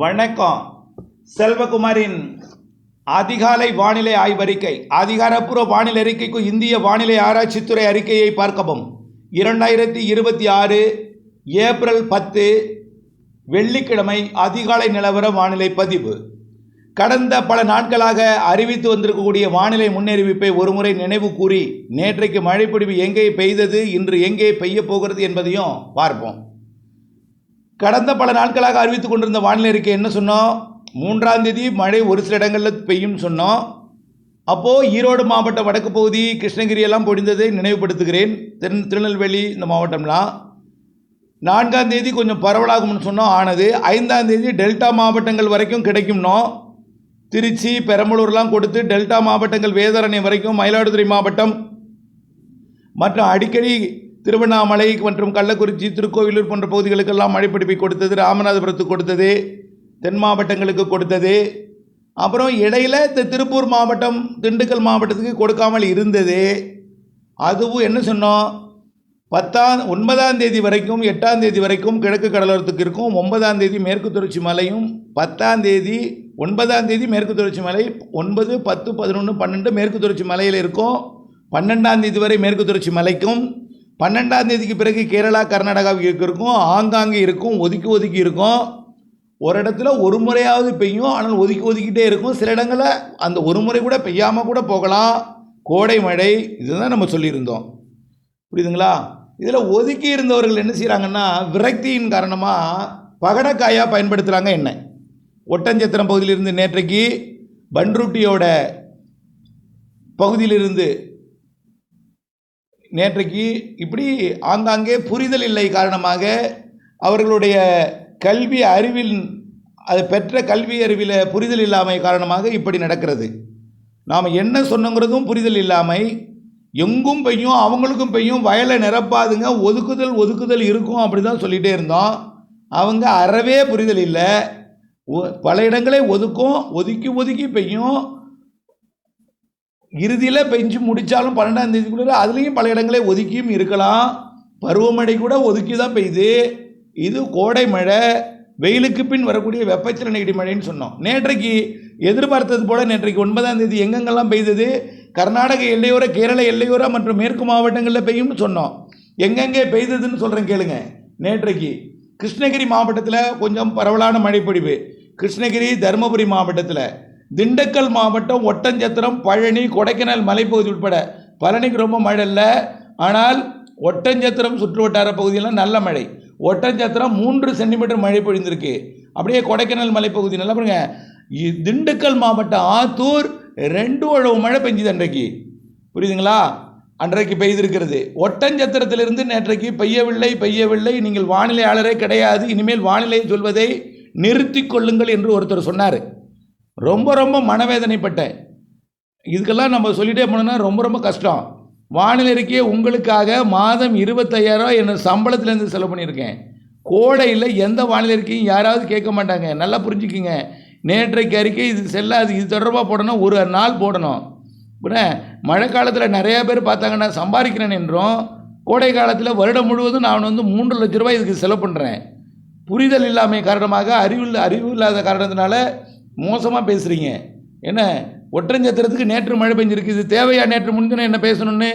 வணக்கம். செல்வகுமாரின் அதிகாலை வானிலை ஆய்வறிக்கை. அதிகாரப்பூர்வ வானிலை அறிக்கைக்கு இந்திய வானிலை ஆராய்ச்சித்துறை அறிக்கையை பார்க்கவும். 2026 ஏப்ரல் 10 வெள்ளிக்கிழமை அதிகாலை நிலவர வானிலை பதிவு. கடந்த பல நாட்களாக அறிவித்து வந்திருக்கக்கூடிய வானிலை முன்னறிவிப்பை ஒருமுறை நினைவு கூறி நேற்றைக்கு மழைப்பொழிவு எங்கே பெய்தது, இன்று எங்கே பெய்ய போகிறது என்பதையும் பார்ப்போம். கடந்த பல நாட்களாக அறிவித்துக் கொண்டிருந்த வானிலை அறிக்கை என்ன சொன்னோம்? 3ஆம் தேதி மழை ஒரு சில இடங்களில் பெய்யும் சொன்னோம். அப்போது ஈரோடு மாவட்ட வடக்கு பகுதி, கிருஷ்ணகிரி எல்லாம் பொழிந்ததை நினைவுபடுத்துகிறேன். திருநெல்வேலி இந்த மாவட்டம்லாம் 4ஆம் தேதி கொஞ்சம் பரவலாகும்னு சொன்னோம், ஆனது. 5ஆம் தேதி டெல்டா மாவட்டங்கள் வரைக்கும் கிடைக்கும்னோம். திருச்சி, பெரம்பலூர்லாம் கொடுத்து டெல்டா மாவட்டங்கள் வேதாரண்யம் வரைக்கும், மயிலாடுதுறை மாவட்டம் மற்றும் அடிக்கடி திருவண்ணாமலை மற்றும் கள்ளக்குறிச்சி, திருக்கோவிலூர் போன்ற பகுதிகளுக்கெல்லாம் மழைப்பிடிப்பை கொடுத்தது. ராமநாதபுரத்துக்கு கொடுத்தது, தென் மாவட்டங்களுக்கு கொடுத்தது. அப்புறம் இடையில் திருப்பூர் மாவட்டம், திண்டுக்கல் மாவட்டத்துக்கு கொடுக்காமல் இருந்தது. அதுவும் என்ன சொன்னோம்? 9ஆம் தேதி வரைக்கும் 8ஆம் தேதி வரைக்கும் கிழக்கு கடலோரத்துக்கு இருக்கும். 9ஆம் தேதி மேற்கு தொடர்ச்சி மலையும், 10ஆம் தேதி 9ஆம் தேதி மேற்கு தொடர்ச்சி மலை, 9, 10, 11, 12 மேற்கு தொடர்ச்சி மலையில் இருக்கும். 12ஆம் தேதி வரை மேற்கு தொடர்ச்சி மலைக்கும். 12ஆம் தேதிக்கு பிறகு கேரளா, கர்நாடகாவுக்கு இருக்கும். ஆங்காங்கே இருக்கும், ஒதுக்கி ஒதுக்கி இருக்கும். ஒரு இடத்துல ஒரு முறையாவது பெய்யும், ஆனால் ஒதுக்கி ஒதுக்கிட்டே இருக்கும். சில இடங்களில் அந்த ஒரு முறை கூட பெய்யாமல் கூட போகலாம். கோடை மழை இதுதான் நம்ம சொல்லியிருந்தோம். புரியுதுங்களா? இதில் ஒதுக்கி இருந்தவர்கள் என்ன செய்கிறாங்கன்னா, விரக்தியின் காரணமாக பகடக்காயாக பயன்படுத்துகிறாங்க. என்ன ஒட்டஞ்சத்திரம் பகுதியிலிருந்து நேற்றைக்கு பன்ருட்டியோட பகுதியிலிருந்து நேற்றைக்கு இப்படி ஆங்காங்கே புரிதல் இல்லை காரணமாக அவர்களுடைய கல்வி அறிவில், அது பெற்ற கல்வி அறிவில் புரிதல் இல்லாமை காரணமாக இப்படி நடக்கிறது. நாம் என்ன சொன்னங்கிறதும் புரிதல் இல்லாமல் எங்கும் பெய்யும், அவங்களுக்கும் பெய்யும், வயலை நிரப்பாதுங்க, ஒதுக்குதல் இருக்கும், அப்படி தான் சொல்லிகிட்டே இருந்தோம். அவங்க அறவே புரிதல் இல்லை. பல இடங்களை ஒதுக்கி பெய்யும். இறுதியில் பெஞ்சு முடித்தாலும் 12ஆம் தேதிக்குள்ள அதுலேயும் பல இடங்களை ஒதுக்கியும் இருக்கலாம். பருவமழை கூட ஒதுக்கி தான் பெய்யுது. இது கோடை மழை, வெயிலுக்கு பின் வரக்கூடிய வெப்பச்சலன இடி மழைன்னு சொன்னோம். நேற்றைக்கு எதிர்பார்த்தது போல் நேற்றைக்கு 9ஆம் தேதி எங்கெங்கெல்லாம் பெய்தது? கர்நாடக எல்லையோர, கேரள எல்லையோர மற்றும் மேற்கு மாவட்டங்களில் பெய்யும்னு சொன்னோம். எங்கெங்கே பெய்ததுன்னு சொல்கிறேன் கேளுங்க. நேற்றைக்கு கிருஷ்ணகிரி மாவட்டத்தில் கொஞ்சம் பரவலான மழைப்பொழிவு. கிருஷ்ணகிரி, தருமபுரி மாவட்டத்தில், திண்டுக்கல் மாவட்டம், ஒட்டஞ்சத்திரம், பழனி, கொடைக்கானல் மலைப்பகுதி உட்பட. பழனிக்கு ரொம்ப மழை இல்லை, ஆனால் ஒட்டஞ்சத்திரம் சுற்று வட்டார பகுதியெல்லாம் நல்ல மழை. ஒட்டஞ்சத்திரம் 3 சென்டிமீட்டர் மழை பொழிந்திருக்கு. அப்படியே கொடைக்கானல் மலைப்பகுதி நல்லா பாருங்க. திண்டுக்கல் மாவட்டம் ஆத்தூர் 2 அளவு மழை பெஞ்சுது அன்றைக்கு. புரியுதுங்களா? அன்றைக்கு பெய்திருக்கிறது. ஒட்டஞ்சத்திரத்திலிருந்து நேற்றைக்கு பெய்யவில்லை, நீங்கள் வானிலையாளரே கிடையாது, இனிமேல் வானிலை சொல்வதை நிறுத்தி கொள்ளுங்கள் என்று ஒருத்தர் சொன்னார். ரொம்ப மனவேதனைப்பட்டேன். இதுக்கெல்லாம் நம்ம சொல்லிட்டே போனோம்னா ரொம்ப கஷ்டம். வானிலை அறிக்கையை உங்களுக்காக மாதம் 25,000 என்ன சம்பளத்திலேருந்து செலவு பண்ணியிருக்கேன். கோடையில் எந்த வானிலை அறிக்கையும் யாராவது கேட்க மாட்டாங்க, நல்லா புரிஞ்சுக்கிங்க. நேற்றைக்கு அறிக்கை இது செல்லாது, இது தொடர்பாக போடணும், ஒரு நாள் போடணும். மழை காலத்தில் நிறையா பேர் பார்த்தாங்கன்னா சம்பாதிக்கிறேன் என்றும், கோடை காலத்தில் வருடம் முழுவதும் நான் 3 லட்ச ரூபாய் இதுக்கு செலவு பண்ணுறேன். புரிதல் இல்லாமை காரணமாக, அறிவு இல்லாத காரணத்தினால மோசமாக பேசுகிறீங்க. என்ன ஒட்டஞ்சத்திரத்துக்கு நேற்று மழை பெஞ்சிருக்கு, இது தேவையா? நேற்று முன்தினம் என்ன பேசணும்னு?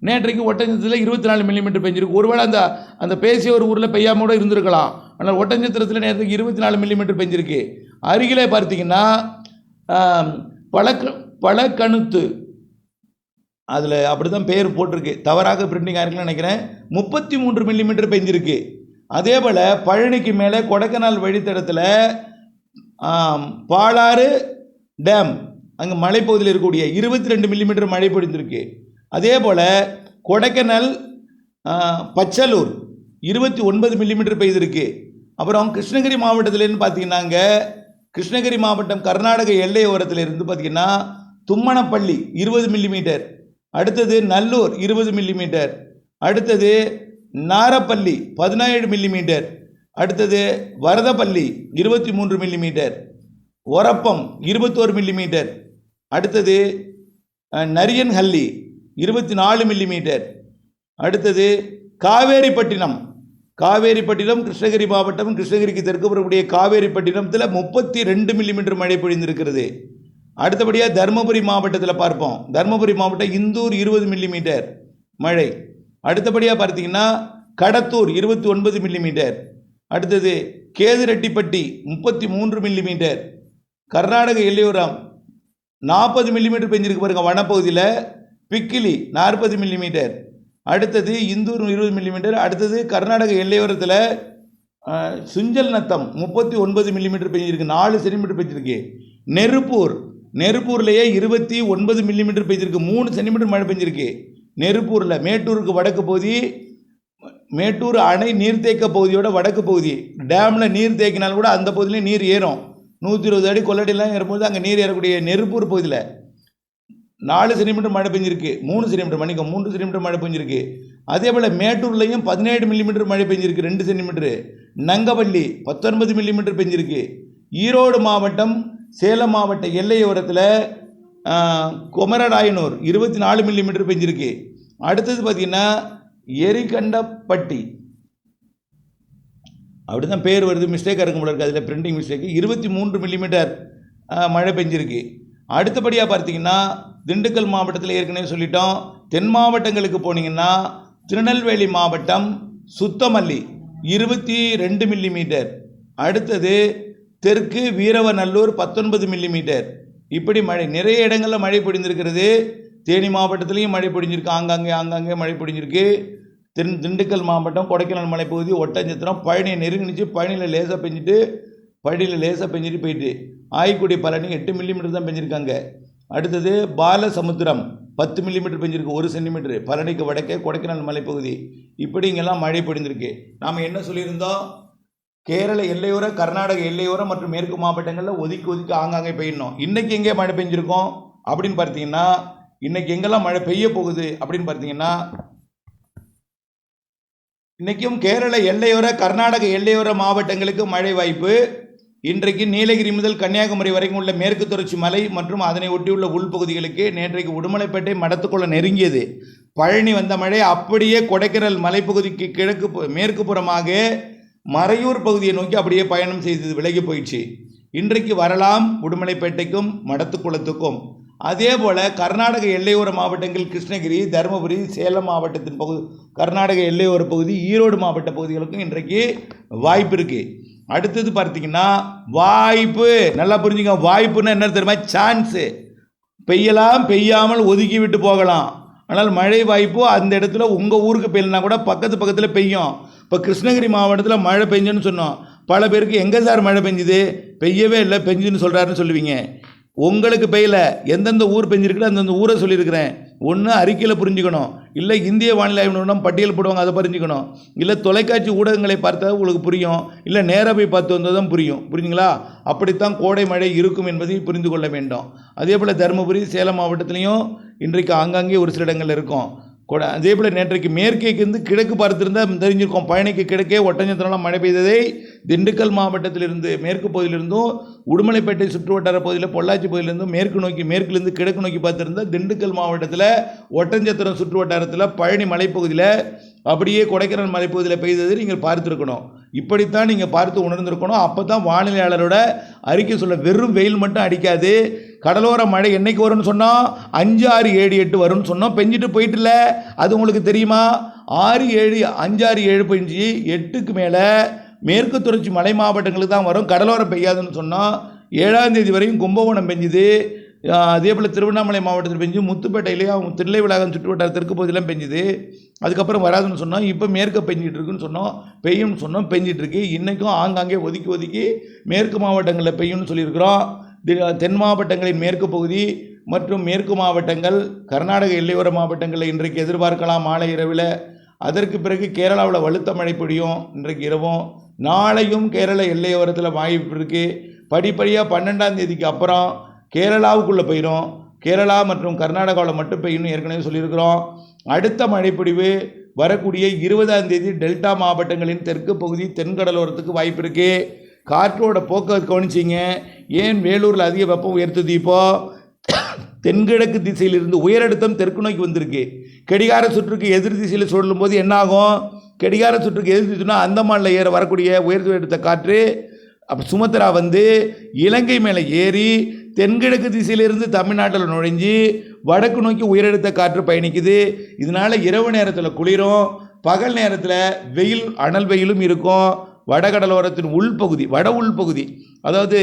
நேற்றைக்கு ஒட்டஞ்சத்திரத்தில் 24 மில்லிமீட்டர் பெஞ்சிருக்கு. ஒருவேளை அந்த பேசிய ஒரு ஊரில் பெய்யாமல் கூட இருந்திருக்கலாம். ஆனால் ஒட்டஞ்சத்திரத்தில் நேற்றுக்கு 24 மில்லிமீட்டர் பெஞ்சிருக்கு. அருகிலே பார்த்தீங்கன்னா பழக்கணுத்து, அதில் அப்படி தான் பேர் போட்டிருக்கு, தவறாக பிரிண்டிங் ஆயிருக்குன்னு நினைக்கிறேன், 33 மில்லிமீட்டர் பெஞ்சிருக்கு. அதே போல் பழனிக்கு மேலே கொடைக்கானல் வழித்தடத்தில் பாலாறு டேம் அங்கே மலைப்பகுதியில் இருக்கக்கூடிய 22 மில்லிமீட்டர் மழை பொழிந்திருக்கு. அதே போல் கொடைக்கானல் பச்சலூர் 29 மில்லிமீட்டர் பெய்திருக்கு. அப்புறம் கிருஷ்ணகிரி மாவட்டத்திலேருந்து பார்த்தீங்கன்னாங்க, கிருஷ்ணகிரி மாவட்டம் கர்நாடக எல்லை ஓரத்தில் இருந்து பார்த்தீங்கன்னா தும்மனப்பள்ளி 20 மில்லிமீட்டர், அடுத்தது நல்லூர் 20 மில்லிமீட்டர், அடுத்தது நாரப்பள்ளி 17 மில்லிமீட்டர், அடுத்தது வரதப்பள்ளி 23 மில்லிமீட்டர், ஒரப்பம் 21 மில்லிமீட்டர், அடுத்தது நரியன்ஹள்ளி 24 மில்லிமீட்டர், அடுத்தது காவேரிப்பட்டினம் காவேரிப்பட்டினம் கிருஷ்ணகிரி மாவட்டம், கிருஷ்ணகிரிக்கு தெற்கு வரக்கூடிய காவேரிப்பட்டினத்தில் 32 மில்லிமீட்டர் மழை பொழிந்திருக்கிறது. அடுத்தபடியாக தருமபுரி மாவட்டத்தில் பார்ப்போம். தருமபுரி மாவட்டம் இந்தூர் 20 மில்லிமீட்டர் மழை. அடுத்தபடியாக பார்த்தீங்கன்னா கடத்தூர் 29 மில்லிமீட்டர். அடுத்தது கேதுரெட்டிப்பட்டி 33 மில்லிமீட்டர். கர்நாடக எல்லையோரம் 40 மில்லிமீட்டர் பெஞ்சிருக்கு பாருங்கள் வனப்பகுதியில். பிக்கிலி 40 மில்லிமீட்டர். அடுத்தது இந்தூர் 20 மில்லிமீட்டர். அடுத்தது கர்நாடக எல்லையோரத்தில் சுஞ்சல் நத்தம் 39 மில்லிமீட்டர் பெஞ்சிருக்கு, 4 சென்டிமீட்டர் பெஞ்சிருக்கு. நெருப்பூர்லேயே 29 மில்லிமீட்டர் பெஞ்சிருக்கு, 3 சென்டிமீட்டர் மழை பெஞ்சிருக்கு. நெருப்பூரில் மேட்டூருக்கு வடக்கு பகுதி, மேட்டூர் அணை நீர்த்தேக்க பகுதியோட வடக்கு பகுதி. டேமில் நீர் தேக்கினாலும் கூட அந்த பகுதியிலே நீர் ஏறும். 120 அடி கொள்ளடிலாம் ஏறும்போது அங்கே நீர் ஏறக்கூடிய நெருப்பூர் பகுதியில் 4 சென்டிமீட்டர் மழை பெஞ்சிருக்கு, 3 சென்டிமீட்டர் மழை பெஞ்சிருக்கு. அதே போல் மேட்டூர்லேயும் 17 மில்லிமீட்டர் மழை பெஞ்சிருக்கு, 2 சென்டிமீட்டர். நங்கவள்ளி 19 மில்லிமீட்டர் பெஞ்சிருக்கு. ஈரோடு மாவட்டம் சேலம் மாவட்ட எல்லையோரத்தில் குமரராயனூர் 24 மில்லிமீட்டர் பெஞ்சிருக்கு. அடுத்தது பார்த்திங்கன்னா எரிகண்டப்பட்டி, அப்படி தான் பேர் வருது, மிஸ்டேக்காக இருக்கும் போல இருக்குது, அதில் பிரிண்டிங் மிஸ்டேக்கு. 23 மில்லிமீட்டர் மழை பெஞ்சிருக்கு. அடுத்தபடியாக பார்த்தீங்கன்னா திண்டுக்கல் மாவட்டத்தில் ஏற்கனவே சொல்லிட்டோம். தென் மாவட்டங்களுக்கு போனீங்கன்னா திருநெல்வேலி மாவட்டம் சுத்தமல்லி 22 மில்லிமீட்டர். அடுத்தது தெற்கு வீரவநல்லூர் 19 மில்லிமீட்டர். இப்படி மழை நிறைய இடங்களில் மழை பொழிந்திருக்கிறது. தேனி மாவட்டத்திலையும் மழை பொழிஞ்சிருக்கு, ஆங்காங்கே மழை பொழிஞ்சிருக்கு. திண்டுக்கல் மாவட்டம் கொடைக்கானல் மலைப்பகுதி, ஒட்டஞ்சத்திரம், பழனியை நெருங்கிச்சு. பழனியில் லேசாக பெஞ்சிட்டு போயிட்டு ஆய்க்குடி பழனி 8 மில்லிமீட்டர் தான் பெஞ்சிருக்காங்க. அடுத்தது பாலசமுத்திரம் 10 மில்லிமீட்டர் பெஞ்சிருக்கு, 1 சென்டிமீட்டர். பழனிக்கு வடக்கே கொடைக்கானல் மலைப்பகுதி. இப்படி இங்கெல்லாம் மழை பொழிந்திருக்கு. நாம் என்ன சொல்லியிருந்தோம்? கேரள எல்லையோர, கர்நாடக எல்லையோரம் மற்றும் மேற்கு மாவட்டங்களில் ஒதுக்கி ஆங்காங்கே பெய்யணும். இன்றைக்கி எங்கே மழை பெஞ்சிருக்கோம் அப்படின்னு பார்த்தீங்கன்னா, இன்றைக்கி எங்கெல்லாம் மழை பெய்ய போகுது அப்படின்னு பார்த்தீங்கன்னா, இன்றைக்கும் கேரள எல்லையோர, கர்நாடக எல்லையோர மாவட்டங்களுக்கு மழை வாய்ப்பு. இன்றைக்கு நீலகிரி முதல் கன்னியாகுமரி வரைக்கும் உள்ள மேற்கு தொடர்ச்சி மலை மற்றும் அதனை ஒட்டியுள்ள உள்பகுதிகளுக்கு நேற்றைக்கு உடுமலைப்பேட்டை மடத்துக்குள்ள நெருங்கியது. பழனி வந்த மழை அப்படியே கொடைக்கானல் மலைப்பகுதிக்கு மேற்கு புறமாக மறையூர் பகுதியை நோக்கி அப்படியே பயணம் செய்தது, விலகி போயிடுச்சு. இன்றைக்கு வரலாம் உடுமலைப்பேட்டைக்கும் மடத்துக்குளத்துக்கும். அதே போல் கர்நாடக எல்லையோர மாவட்டங்கள் கிருஷ்ணகிரி, தருமபுரி, சேலம் மாவட்டத்தின் கர்நாடக எல்லையோர பகுதி, ஈரோடு மாவட்ட பகுதிகளுக்கும் இன்றைக்கு வாய்ப்பு இருக்குது. அடுத்தது பார்த்தீங்கன்னா வாய்ப்பு, நல்லா புரிஞ்சுங்க. வாய்ப்புன்னு என்ன தெரியுமா? சான்ஸு. பெய்யலாம், பெய்யாமல் ஒதுக்கி விட்டு போகலாம். ஆனால் மழை வாய்ப்பு அந்த இடத்துல உங்கள் ஊருக்கு பெய்யலனா கூட பக்கத்தில் பெய்யும். இப்போ கிருஷ்ணகிரி மாவட்டத்தில் மழை பெஞ்சுன்னு சொன்னோம். பல பேருக்கு எங்கே சார் மழை பெஞ்சுது? பெய்யவே இல்லை, பெஞ்சுன்னு சொல்கிறாருன்னு சொல்லுவீங்க. உங்களுக்கு பெய்யல, எந்தெந்த ஊர் பெஞ்சிருக்குன்னு அந்தந்த ஊரை சொல்லியிருக்கிறேன். ஒன்று அறிக்கையில் புரிஞ்சுக்கணும், இல்லை இந்திய வானிலை ஆய்வு நிறுவனம் பட்டியல் போடுவாங்க, அதை புரிஞ்சுக்கணும். இல்லை தொலைக்காட்சி ஊடகங்களை பார்த்தா உங்களுக்கு புரியும், இல்லை நேராக போய் பார்த்து வந்தால் தான் புரியும். புரிஞ்சுங்களா? அப்படித்தான் கோடை மழை இருக்கும் என்பதை புரிந்து கொள்ள வேண்டும். அதே போல் தருமபுரி, சேலம் மாவட்டத்திலையும் இன்றைக்கு ஆங்காங்கே ஒரு சில இடங்கள் இருக்கும். அதே போல் நேற்றைக்கு மேற்கேக்கு கிழக்கு பார்த்துருந்தால் தெரிஞ்சிருக்கோம். பழனிக்கு கிழக்கே ஒட்டஞ்சத்திரம்லாம் மழை பெய்ததை திண்டுக்கல் மாவட்டத்திலிருந்து மேற்கு பகுதியிலிருந்தும், உடுமலைப்பேட்டை சுற்று வட்டார பகுதியில் பொள்ளாச்சி பகுதியிலிருந்தும் மேற்கிலிருந்து கிழக்கு நோக்கி பார்த்துருந்தால் திண்டுக்கல் மாவட்டத்தில் ஒட்டஞ்சத்திரம் சுற்று வட்டாரத்தில் பழனி மலைப்பகுதியில் அப்படியே கொடைக்கானல் மலைப்பகுதியில் பெய்ததை நீங்கள் பார்த்துருக்கணும். இப்படித்தான் நீங்கள் பார்த்து உணர்ந்திருக்கணும். அப்போ தான் வானிலையாளரோட அறிக்கை சொல்ல. வெறும் வெயில் மட்டும் அடிக்காது. கடலோர மழை என்னைக்கு வரும்னு சொன்னோம்? 5, 6, 7, 8 வரும்னு சொன்னோம். பெஞ்சிட்டு போயிட்டுல, அது உங்களுக்கு தெரியுமா? 6, 7, 5, 6, 7 பெஞ்சு 8க்கு மேலே மேற்கு தொடர்ச்சி மலை மாவட்டங்களுக்கு தான் வரும். கடலோரம் பெய்யாதுன்னு சொன்னோம். 7ஆம் தேதி வரையும் கும்பகோணம் பெஞ்சுது. அதே போல் திருவண்ணாமலை மாவட்டத்தில் பெஞ்சு, முத்துப்பேட்டையிலேயே தில்லைவிளாகம் சுற்று வட்டார தெற்கு பகுதியெலாம் பெஞ்சுது. அதுக்கப்புறம் வராதுன்னு சொன்னோம். இப்போ மேற்க பெஞ்சிட்டு இருக்குன்னு சொன்னோம், பெய்யும்னு சொன்னோம், பெஞ்சிட்டு இருக்கு. இன்றைக்கும் ஆங்காங்கே ஒதுக்கி மேற்கு மாவட்டங்களில் பெய்யும்னு சொல்லியிருக்கிறோம். தென் மாவட்டங்களின் மேற்கு பகுதி மற்றும் மேற்கு மாவட்டங்கள், கர்நாடக எல்லையோர மாவட்டங்களில் இன்றைக்கு எதிர்பார்க்கலாம் மாலை இரவில். அதற்கு பிறகு கேரளாவில் வலுத்த மழை பொழியும். இன்றைக்கு இரவும் நாளையும் கேரள எல்லையோரத்தில் வாய்ப்பு இருக்குது. படிப்படியாக 12ஆம் தேதிக்கு அப்புறம் கேரளாவுக்குள்ளே போயிடும். கேரளா மற்றும் கர்நாடகாவில் மட்டும் பெய்யும்னு ஏற்கனவே சொல்லியிருக்கிறோம். அடுத்த மழைப்பொழிவு வரக்கூடிய 20ஆம் தேதி டெல்டா மாவட்டங்களின் தெற்கு பகுதி தென்கடலோரத்துக்கு வாய்ப்பு இருக்குது. காற்றோட போக்குவரத்து கவனிச்சிங்க. ஏன் வேலூரில் அதிக வெப்பம் உயர்த்துது? இப்போது தென்கிழக்கு திசையிலிருந்து உயரழுத்தம் தெற்கு நோக்கி வந்திருக்கு. கடிகார சுற்றுக்கு எதிர் திசையில் சொல்லும்போது என்னாகும்? கடிகார சுற்றுக்கு எதிர்த்துச்சுன்னா அந்தமானில் ஏற வரக்கூடிய உயர்ந்து எடுத்த காற்று அப்போ சுமத்ரா வந்து இலங்கை மேலே ஏறி தென்கிழக்கு திசையிலிருந்து தமிழ்நாட்டில் நுழைஞ்சி வடக்கு நோக்கி உயரெடுத்த காற்று பயணிக்குது. இதனால் இரவு நேரத்தில் குளிரும், பகல் நேரத்தில் வெயில் அனல் வெயிலும் இருக்கும். வடகடலோரத்தின் உள்பகுதி வட உள்பகுதி அதாவது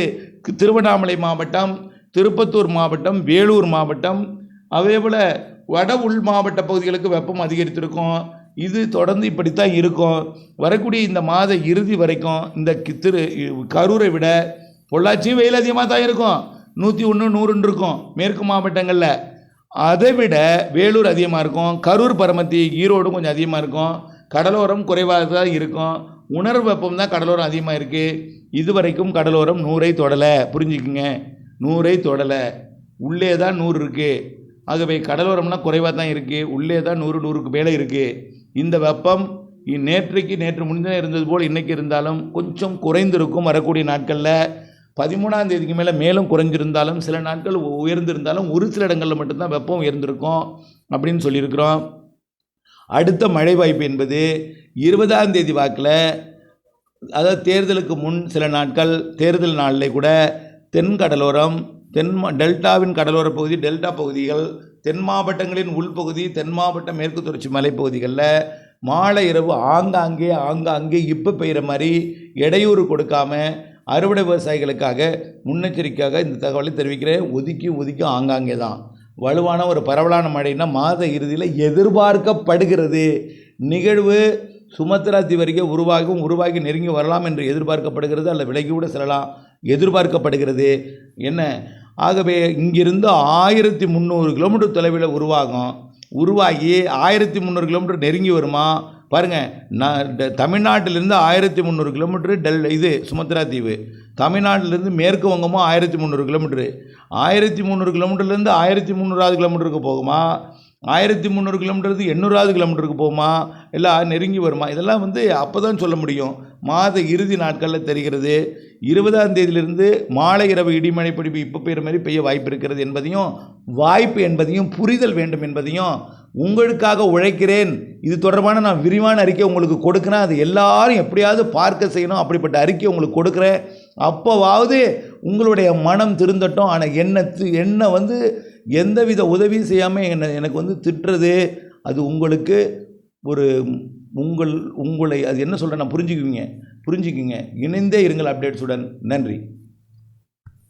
திருவண்ணாமலை மாவட்டம், திருப்பத்தூர் மாவட்டம், வேலூர் மாவட்டம், அதேபோல் வட உள் மாவட்ட பகுதிகளுக்கு வெப்பம் அதிகரித்திருக்கும். இது தொடர்ந்து இப்படித்தான் இருக்கும். வரக்கூடிய இந்த மாத இறுதி வரைக்கும் இந்த கரூரை விட பொள்ளாச்சியும் வெயில் அதிகமாக தான் இருக்கும். 101, 100 இருக்கும் மேற்கு மாவட்டங்களில். அதை விட வேலூர் அதிகமாக இருக்கும். கரூர், பரமத்தி, ஈரோடும் கொஞ்சம் அதிகமாக இருக்கும். கடலோரம் குறைவாக தான் இருக்கும். உணர்வு வெப்பம் தான் கடலோரம் அதிகமாக இருக்குது. இதுவரைக்கும் கடலோரம் 100ஐ தொடலை. புரிஞ்சுக்குங்க, 100ஐ தொடலை. உள்ளே தான் 100 இருக்குது. ஆகவே கடலோரம்னா குறைவாக தான் இருக்குது. உள்ளே தான் 100, 100க்கு மேலே இருக்குது. இந்த வெப்பம் நேற்று முன்தினம் இருந்தது போல் இன்றைக்கி இருந்தாலும் கொஞ்சம் குறைந்திருக்கும். வரக்கூடிய நாட்களில் 13ஆம் தேதிக்கு மேலும் குறைஞ்சிருந்தாலும் சில நாட்கள் உயர்ந்திருந்தாலும் ஒரு சில இடங்களில் மட்டும்தான் வெப்பம் உயர்ந்திருக்கும் அப்படின்னு சொல்லியிருக்கிறோம். அடுத்த மழை வாய்ப்பு என்பது 20ஆம் தேதி வாக்கில், அதாவது தேர்தலுக்கு முன் சில நாட்கள், தேர்தல் நாளில் கூட தென் கடலோரம், டெல்டாவின் கடலோர பகுதி, டெல்டா பகுதிகள், தென் மாவட்டங்களின் உள்பகுதி, தென் மாவட்ட மேற்கு தொடர்ச்சி மலைப்பகுதிகளில் மாலை இரவு ஆங்காங்கே இப்போ பெய்கிற மாதிரி இடையூறு கொடுக்காம அறுவடை விவசாயிகளுக்காக முன்னெச்சரிக்கையாக இந்த தகவலை தெரிவிக்கிறேன். ஒதுக்கி ஆங்காங்கே தான். வலுவான ஒரு பரவலான மழைன்னா மாத இறுதியில் எதிர்பார்க்கப்படுகிறது. நிகழ்வு சுமத்ரா தீவு உருவாகி நெருங்கி வரலாம் என்று எதிர்பார்க்கப்படுகிறது. அல்ல விலகி கூட செல்லலாம் எதிர்பார்க்கப்படுகிறது. என்ன, ஆகவே இங்கிருந்து 1300 கிலோமீட்டர் தொலைவில் உருவாகி 1300 கிலோமீட்டர் நெருங்கி வருமா பாருங்கள். தமிழ்நாட்டிலிருந்து 1300 கிலோமீட்டர் இது சுமத்ரா தீவு. தமிழ்நாட்டிலிருந்து மேற்கு வங்கமும் 1300 கிலோமீட்டரு. 1300 கிலோமீட்டர்லேருந்து 1300வது கிலோமீட்டருக்கு போகுமா, 1300 கிலோமீட்டருக்கு 800வது கிலோமீட்டருக்கு போகுமா, எல்லாம் நெருங்கி வருமா, இதெல்லாம் அப்போ தான் சொல்ல முடியும். மாத இறுதி நாட்களில் தெரிகிறது. 20ஆம் தேதியிலிருந்து மாலை இரவு இடிமழை பிடிப்பு இப்போ பெய்கிற மாதிரி பெய்ய வாய்ப்பு என்பதையும் புரிதல் வேண்டும் என்பதையும் உங்களுக்காக உழைக்கிறேன். இது தொடர்பான நான் விரிவான அறிக்கை உங்களுக்கு கொடுக்குறேன். அது எல்லாரும் எப்படியாவது பார்க்க செய்யணும். அப்படிப்பட்ட அறிக்கை உங்களுக்கு கொடுக்குறேன். அப்போவாவது உங்களுடைய மனம் திருந்தட்டும். ஆனால் என்ன எந்தவித உதவி செய்யாமல் எனக்கு திட்டுறது, அது உங்களுக்கு ஒரு உங்களை அது என்ன சொல்கிறேன் நான் புரிஞ்சுக்குவீங்க. இணைந்தே இருங்கள் அப்டேட்ஸுடன். நன்றி.